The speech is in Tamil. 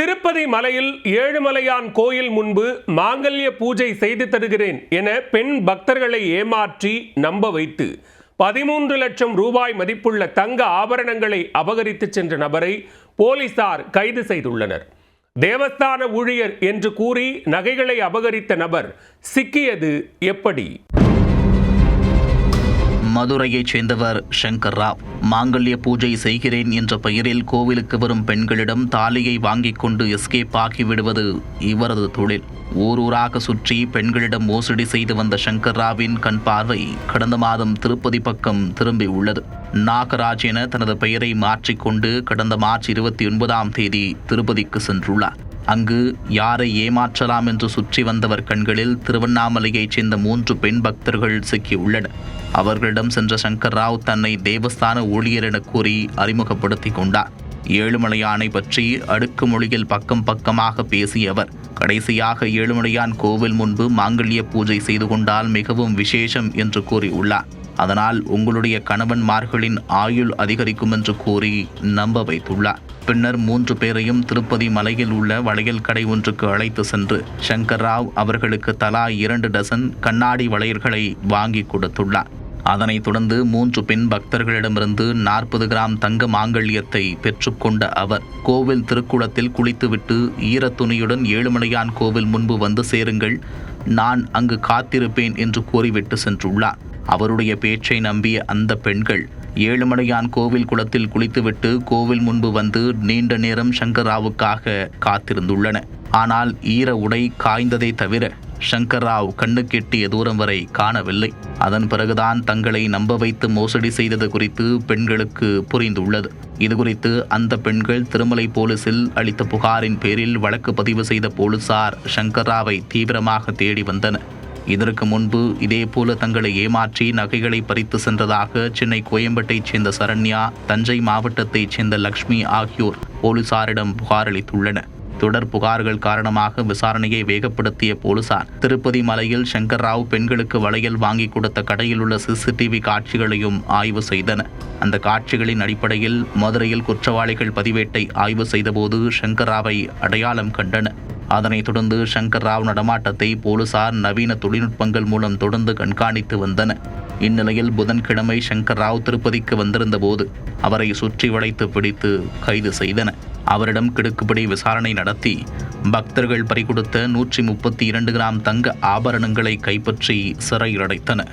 திருப்பதி மலையில் ஏழுமலையான் கோயில் முன்பு மாங்கல்ய பூஜை செய்து தருகிறேன் என பெண் பக்தர்களை ஏமாற்றி நம்ப வைத்து 13 லட்சம் ரூபாய் மதிப்புள்ள தங்க ஆபரணங்களை அபகரித்து சென்ற நபரை போலீசார் கைது செய்துள்ளனர். தேவஸ்தான ஊழியர் என்று கூறி நகைகளை அபகரித்த நபர் சிக்கியது எப்படி? மதுரையைச் சேர்ந்தவர் சங்கர் ராவ். மாங்கல்ய பூஜை செய்கிறேன் என்ற பெயரில் கோவிலுக்கு வரும் பெண்களிடம் தாலியை வாங்கிக் கொண்டு எஸ்கேப் ஆகிவிடுவது இவரது தொழில். ஊரூராக சுற்றி பெண்களிடம் மோசடி செய்து வந்த சங்கர் ராவின் கண் பார்வை கடந்த மாதம் திருப்பதி பக்கம் திரும்பி உள்ளது. நாகராஜ் என தனது பெயரை மாற்றிக்கொண்டு கடந்த மார்ச் 29ஆம் தேதி திருப்பதிக்கு சென்றுள்ளார். அங்கு யாரை ஏமாற்றலாம் என்று சுற்றி வந்தவர் கண்களில் திருவண்ணாமலையைச் சேர்ந்த 3 பெண் பக்தர்கள் சிக்கியுள்ளனர். அவர்களிடம் சென்ற சங்கர் ராவ் தன்னை தேவஸ்தான ஊழியர் என கூறி அறிமுகப்படுத்திக் கொண்டார். ஏழுமலையானை பற்றி அடுக்கு மொழியில் பக்கம் பக்கமாக பேசிய அவர் கடைசியாக ஏழுமலையான் கோவில் முன்பு மாங்கல்ய பூஜை செய்து கொண்டால் மிகவும் விசேஷம் என்று கூறியுள்ளார். அதனால் உங்களுடைய கணவன்மார்களின் ஆயுள் அதிகரிக்கும் என்று கூறி நம்ப வைத்துள்ளார். பின்னர் 3 பேரையும் திருப்பதி மலையில் உள்ள வளையல் கடை ஒன்றுக்கு அழைத்து சென்று சங்கர் ராவ் அவர்களுக்கு தலா 2 டசன் கண்ணாடி வளையல்களை வாங்கி கொடுத்துள்ளார். அதனைத் தொடர்ந்து 3 பெண் பக்தர்களிடமிருந்து 40 கிராம் தங்க மாங்கல்யத்தை பெற்றுக்கொண்ட அவர் கோவில் திருக்குளத்தில் குளித்துவிட்டு ஈரத்துணியுடன் ஏழுமலையான் கோவில் முன்பு வந்து சேருங்கள், நான் அங்கு காத்திருப்பேன் என்று கூறிவிட்டு சென்றுள்ளார். அவருடைய பேச்சை நம்பிய அந்த பெண்கள் ஏழுமலையான் கோவில் குளத்தில் குளித்துவிட்டு கோவில் முன்பு வந்து நீண்ட நேரம் சங்கர் ராவுக்காக காத்திருந்துள்ளன. ஆனால் ஈர உடை காய்ந்ததை தவிர சங்கர் ராவ் கண்ணுக்கு எட்டிய தூரம் வரை காணவில்லை. அதன் பிறகுதான் தங்களை நம்ப வைத்து மோசடி செய்தது குறித்து பெண்களுக்கு புரிந்துள்ளது. இதுகுறித்து அந்த பெண்கள் திருமலை போலீசில் அளித்த புகாரின் பேரில் வழக்கு பதிவு செய்த போலீசார் சங்கர் ராவை தீவிரமாக தேடி வந்தனர். இதற்கு முன்பு இதேபோல தங்களை ஏமாற்றி நகைகளை பறித்து சென்றதாக சென்னை கோயம்பேட்டைச் சேர்ந்த சரண்யா, தஞ்சை மாவட்டத்தைச் சேர்ந்த லக்ஷ்மி ஆகியோர் போலீசாரிடம் புகார் அளித்துள்ளனர். தொடர் புகார்கள் காரணமாக விசாரணையை வேகப்படுத்திய போலீசார் திருப்பதி மலையில் சங்கர் ராவ் பெண்களுக்கு வளையல் வாங்கி கொடுத்த கடையில் உள்ள சிசிடிவி காட்சிகளையும் ஆய்வு செய்தனர். அந்த காட்சிகளின் அடிப்படையில் மதுரையில் குற்றவாளிகள் பதிவேட்டை ஆய்வு செய்தபோது சங்கர் ராவை அடையாளம் கண்டனர். அதனைத் தொடர்ந்து சங்கர் ராவ் நடமாட்டத்தை போலீசார் நவீன தொழில்நுட்பங்கள் மூலம் தொடர்ந்து கண்காணித்து வந்தனர். இந்நிலையில் புதன்கிழமை சங்கர் ராவ் திருப்பதிக்கு வந்திருந்த போது அவரை சுற்றி வளைத்து பிடித்து கைது செய்தனர். அவரிடம் கிடுக்குப்படி விசாரணை நடத்தி பக்தர்கள் பறிகொடுத்த 132 கிராம் தங்க ஆபரணங்களை கைப்பற்றி சிறையில் அடைத்தனர்.